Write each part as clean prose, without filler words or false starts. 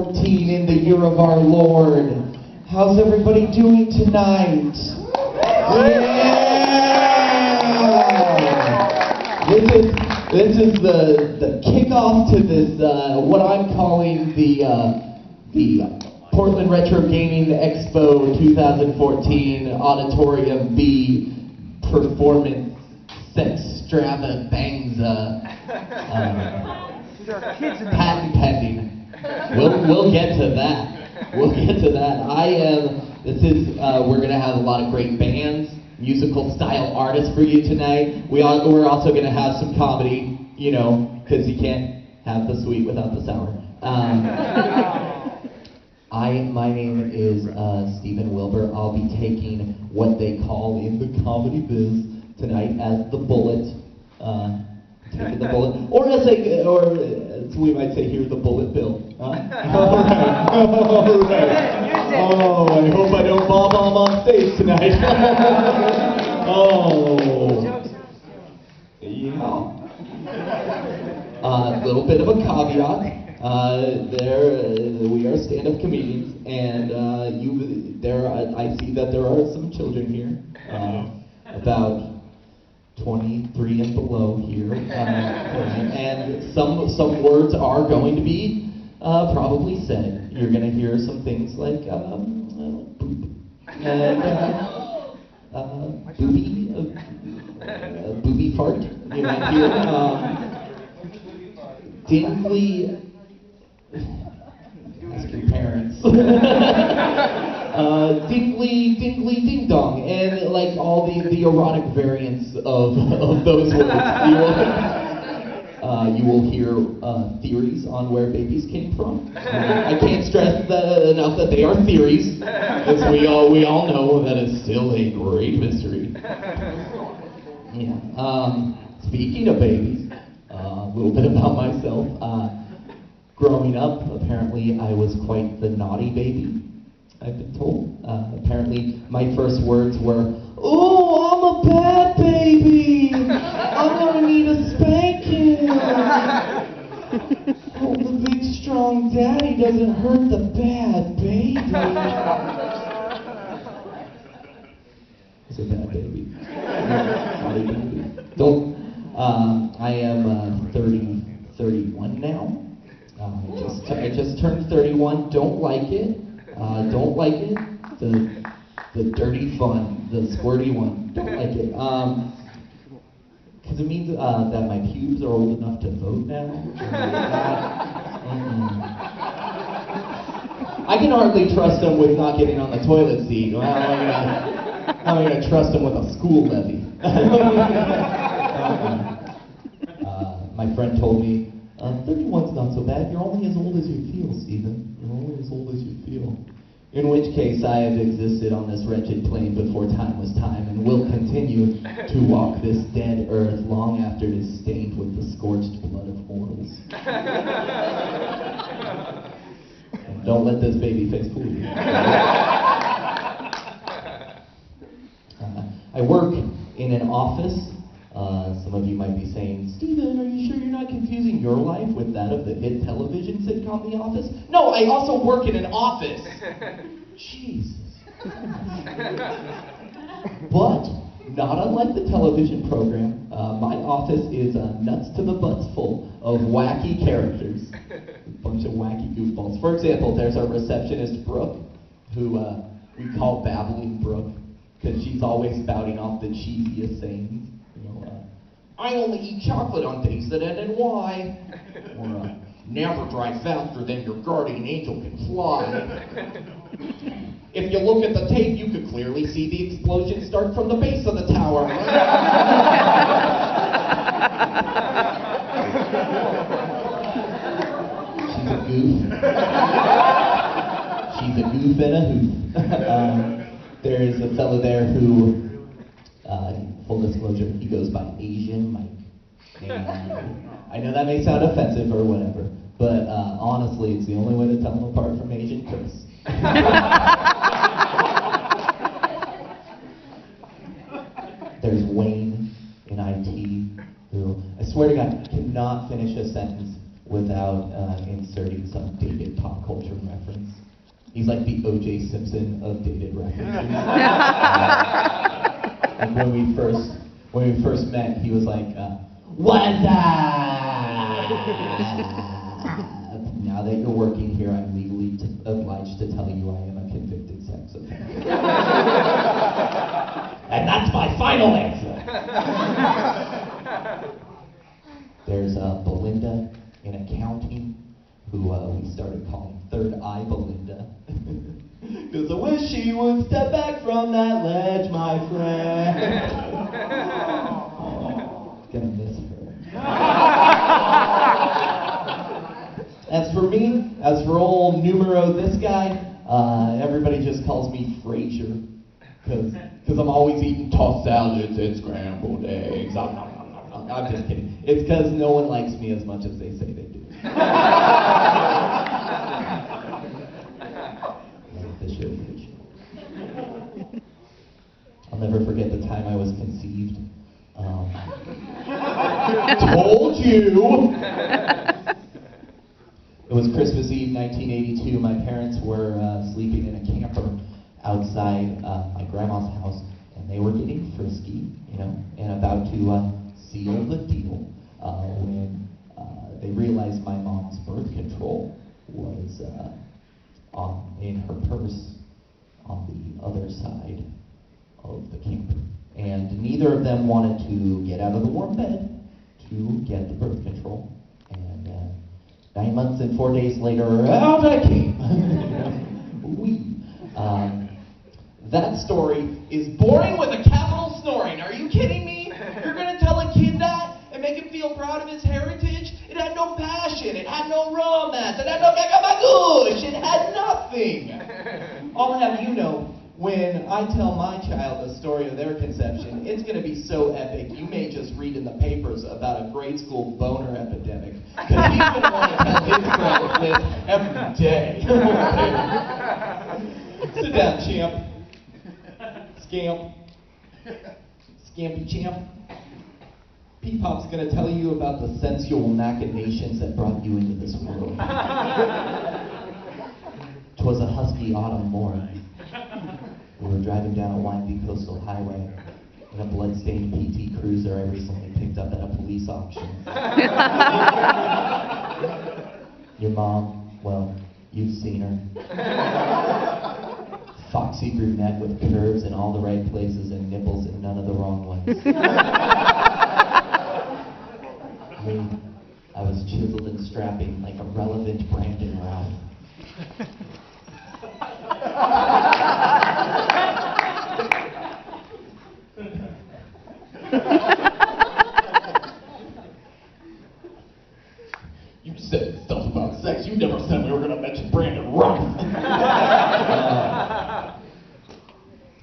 14 in the year of our Lord. How's everybody doing tonight? Yeah! This is the kickoff to this what I'm calling the Portland Retro Gaming Expo 2014 Auditorium B Performance Sextravaganza patent pending. We'll get to that. We'll get to that. We're gonna have a lot of great bands, musical style artists for you tonight. We're also gonna have some comedy, you know, because you can't have the sweet without the sour. My name is Stephen Wilbur. I'll be taking what they call in the comedy biz tonight as the bullet. Taking the bullet, or as we might say here, the bullet bill. All right. Oh, I hope I don't bomb on stage tonight. Oh, yeah. A little bit of a caveat. We are stand-up comedians, and I see that there are some children here, about 23 and below here, and some words are going to be probably said. You're going to hear some things like boop and booby fart. You might hear dingly. Ask your parents. Dingly, ding dong, and like all the erotic variants of those words. You will hear theories on where babies came from. I can't stress enough that they are theories, because we all know that it's still a great mystery. Yeah. Speaking of babies, a little bit about myself. Growing up, apparently I was quite the naughty baby, I've been told. Apparently my first words were, "Oh, I'm a bad baby! I'm gonna need a spanking! Hope the big strong daddy doesn't hurt the bad baby." It's a bad baby. Naughty baby. I am 31 now. I just turned 31. Don't like it. Don't like it. The dirty fun, the squirty one. Don't like it. Because it means that my pubes are old enough to vote now. I can hardly trust them with not getting on the toilet seat. How am I going to trust them with a school levy? My friend told me, 31's not so bad. You're only as old as you feel, Stephen. You're only as old as you feel. In which case, I have existed on this wretched plane before time was time, and will continue to walk this dead earth long after it is stained with the scorched blood of mortals. And don't let this baby face fool you. I work in an office. Some of you might be saying, "Stephen, are you sure you're not confusing your life with that of the hit television sitcom The Office?" No, I also work in an office. Jesus. But, not unlike the television program, my office is nuts to the butts full of wacky characters. A bunch of wacky goofballs. For example, there's our receptionist, Brooke, who we call Babbling Brooke, because she's always spouting off the cheesiest sayings. "I only eat chocolate on days that end in Y." Or, "Never drive faster than your guardian angel can fly." "If you look at the tape, you could clearly see the explosion start from the base of the tower." She's a goof. She's a goof and a hoot. There's a fellow there who, full disclosure, he goes by Asian Mike. And I know that may sound offensive or whatever, but honestly, it's the only way to tell him apart from Asian Chris. There's Wayne in IT, who, I swear to God, cannot finish a sentence without inserting some dated pop culture He's like the O.J. Simpson of dated references. And when we first met, he was like, "What's up? Now that you're working here, I'm legally obliged to tell you I am a convicted sex offender." And that's my final answer. There's Belinda in accounting, who we started calling Third Eye Belinda. Because I wish she would step back from that ledge, my friend. Gonna miss her. As for me, as for old numero this guy, everybody just calls me Frasier. Because I'm always eating tossed salads and scrambled eggs. I'm just kidding. It's because no one likes me as much as they say they do. I'll never forget the time I was conceived. Told you! It was Christmas Eve, 1982. My parents were sleeping in a camper outside my grandma's house, and they were getting frisky, and about to seal the deal when they realized my mom's birth control was in her purse on the other side of the camper. And neither of them wanted to get out of the warm bed to get the birth control. And 9 months and 4 days later, out I came. That story is boring with a capital snoring. Are you kidding me? You're going to tell a kid that and make him feel proud of his heritage? It had no passion. It had no romance. It had no gagabagoosh. It had nothing. I'll have you know, when I tell my child the story of their conception, it's going to be so epic, you may just read in the papers about a grade school boner epidemic. Because he's going to want to tell his friends this every day. Sit down, champ. Scamp. Scampy champ. P-Pop's going to tell you about the sensual machinations that brought you into this world. 'Twas a husky autumn morn. We were driving down a windy coastal highway in a blood-stained PT Cruiser I recently picked up at a police auction. Your mom, well, you've seen her. Foxy brunette with curves in all the right places and nipples in none of the wrong ones. Me, I was chiseled and strapping like a relevant Brandon Routh. You said stuff about sex. You never said we were going to mention Brandon Routh.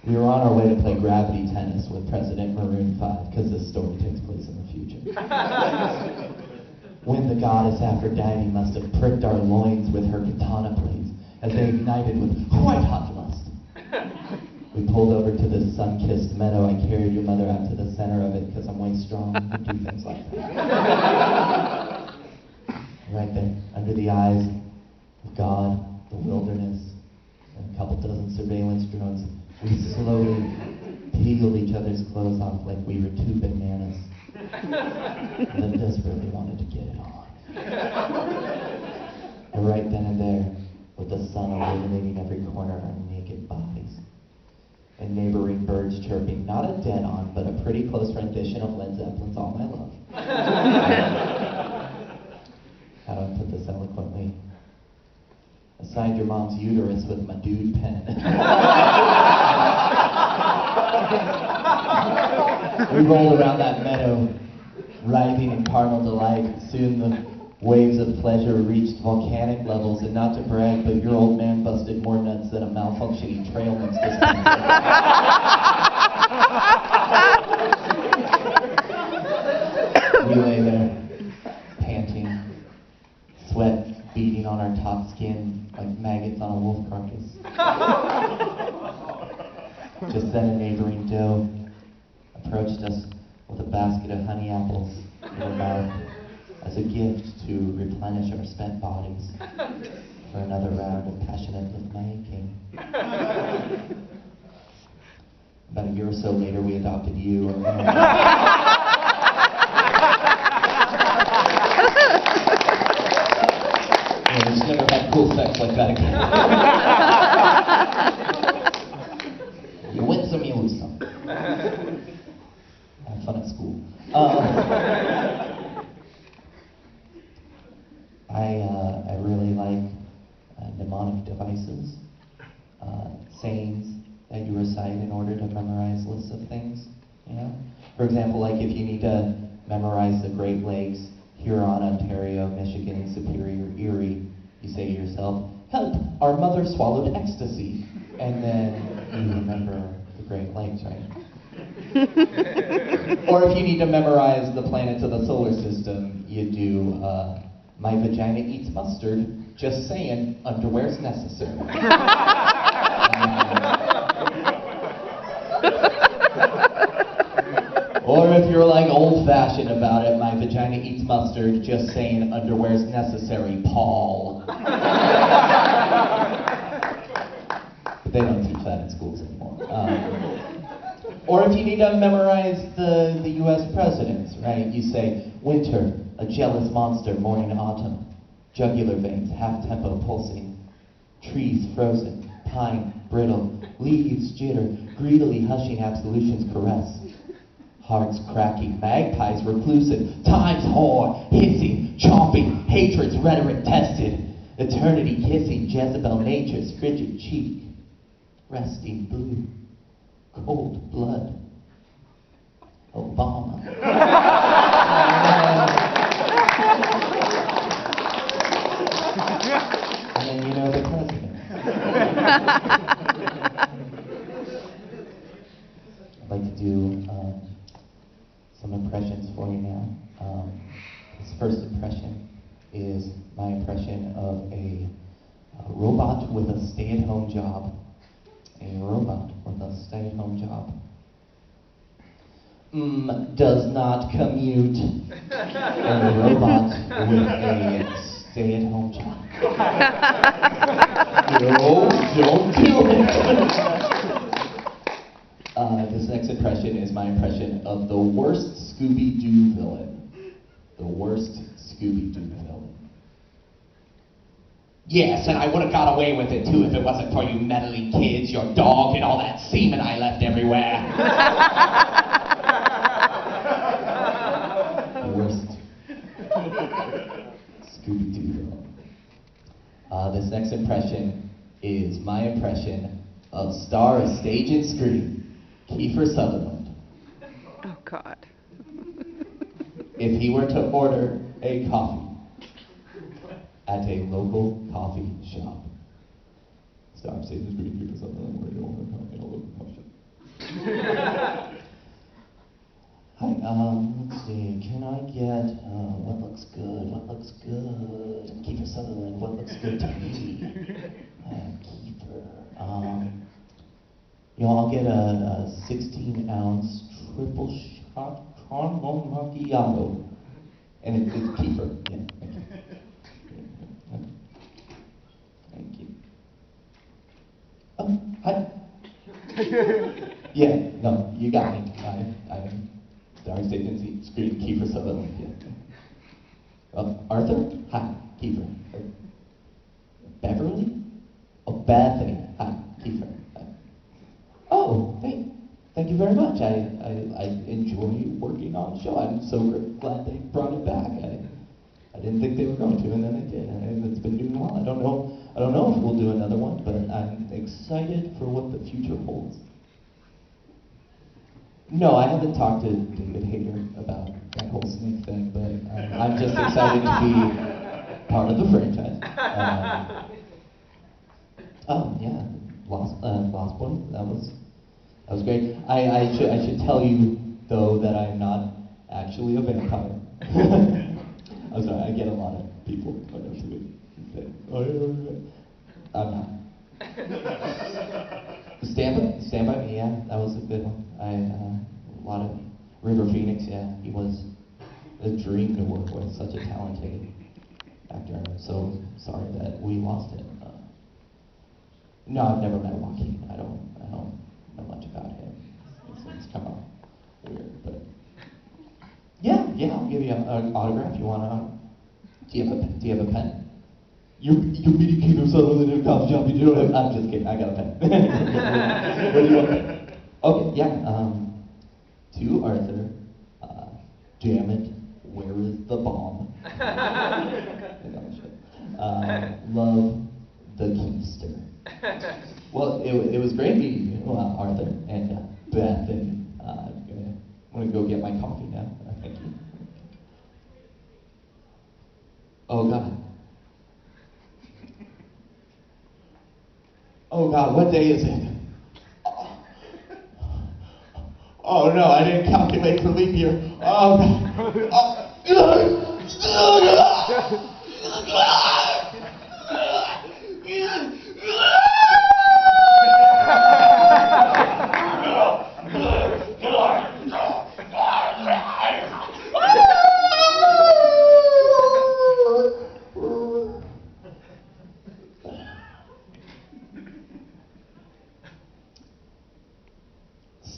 We were on our way to play gravity tennis with President Maroon 5, because this story takes place in the future. When the goddess Aphrodite must have pricked our loins with her katana blades as they ignited with quite hot lust. We pulled over to this sun-kissed meadow. I carried your mother out to the center of it because I'm way strong and do things like that. Right there, under the eyes of God, the wilderness, and a couple dozen surveillance drones, we slowly peeled each other's clothes off like we were two bananas. And then desperately wanted to get it on. And right then and there, with the sun illuminating every corner of our naked bodies, and neighboring birds chirping, not a dead-on, but a pretty close rendition of Led Zeppelin's All My Love. How do I put this eloquently? I signed your mom's uterus with my dude pen. We rolled around that meadow, writhing in carnal delight. Soon the waves of pleasure reached volcanic levels, and not to brag, but your old man busted more nuts than a malfunctioning trail mix dispenser. We lay there, panting, sweat beating on our top skin like maggots on a wolf carcass. Just then a neighboring doe approached us with a basket of honey apples in her mouth as a gift to replenish our spent bodies. for another round of passionate love-making. About a year or so later, we adopted you. Yeah, we just never had cool sex like that again. You win some, you lose some. Have fun at school. I really like mnemonic devices, sayings that you recite in order to memorize lists of things. You know, for example, like if you need to memorize the Great Lakes, Huron, Ontario, Michigan, Superior, Erie, you say to yourself, "Help! Our mother swallowed ecstasy," and then you remember the Great Lakes, right? Or if you need to memorize the planets of the solar system, you do, "My vagina eats mustard, just saying, underwear's necessary." Or if you're like old-fashioned about it, "My vagina eats mustard, just saying, underwear's necessary, Paul." But they don't teach that in schools anymore. Or if you need to memorize the U.S. presidents, right? You say, "Winter, a jealous monster, morning autumn, jugular veins, half-tempo pulsing, trees frozen, pine brittle, leaves jitter, greedily hushing absolutions caress, hearts cracking, magpies reclusive, time's whore, hissing, chomping, hatred's rhetoric tested, eternity kissing, Jezebel nature's frigid cheek, resting blue, cold blood, Obama." And then you know the president. I'd like to do some impressions for you now. This first impression is my impression of a robot with a stay-at-home job. A robot with a stay-at-home job. Does not commute. A robot with a stay-at-home job. No, don't do it. This next impression is my impression of the worst Scooby-Doo villain. The worst Scooby-Doo villain. Yes, and I would have got away with it too if it wasn't for you meddling kids, your dog, and all that semen I left everywhere. The worst Scooby-Doo villain. This next impression is my impression of star of stage and screen, Kiefer Sutherland. Oh, God. If he were to order a coffee at a local coffee shop. Star of stage and screen, Kiefer Sutherland, where you order a coffee at a local coffee shop. Hi, let's see, can I get, what looks good, what looks good? Kiefer Sutherland, what looks good to me? Kiefer, I'll get a 16-ounce triple shot caramel macchiato. And it's Kiefer, yeah, thank you. Thank you. Oh, hi. Yeah, no, you got me. I'm Star Stage and Screen, Kiefer Sutherland, yeah. Arthur? Hi, Kiefer. Beverly? Oh, Bethany. Hi, Kiefer. Hi. Oh, hey, thank you very much. I enjoy working on the show. I'm so glad they brought it back. I didn't think they were going to, and then they did. And it's been doing well. I don't know if we'll do another one, but I'm excited for what the future holds. No, I haven't talked to David Hayter about that whole snake thing, but I'm just excited to be part of the franchise. Oh yeah, Lost Boys. That was great. I should tell you though that I'm not actually a vampire. I'm sorry. I get a lot of people come up to me and say, "Oh, yeah, I'm not." Stand by Me, yeah, that was a good one. A lot of River Phoenix, yeah, he was a dream to work with, such a talented actor. I'm so sorry that we lost him. No, I've never met Joaquin. I don't know much about him. It's kind of weird, but yeah, I'll give you an autograph. You wanna? Do you have a pen? You medicate yourself in a coffee shop. You don't have. I'm just kidding. I got a pen. What do you want? Okay, yeah. To Arthur, jam it. Where is the bomb? Love the keister. Well, it was great meeting you, Arthur and Bethany. I'm gonna go get my coffee now. Thank you. Oh God. Oh God, what day is it? Oh no, I didn't calculate for leap year. Oh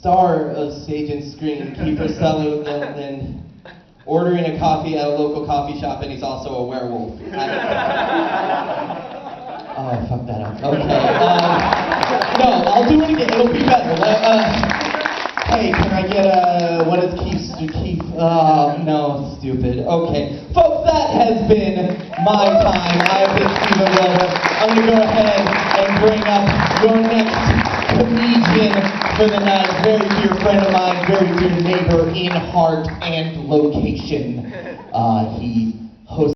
Star of stage and screen, Kiefer Sutherland, ordering a coffee at a local coffee shop, and he's also a werewolf. Oh, fuck that up. Okay. No, I'll do it again. It'll be better. Hey, can I get what is Keith? No, stupid. Okay. Folks, that has been my time. I've been Steven Wilder. I'm going to go ahead and bring up your next comedian for the night. Very dear friend of mine, very dear neighbor in heart and location. He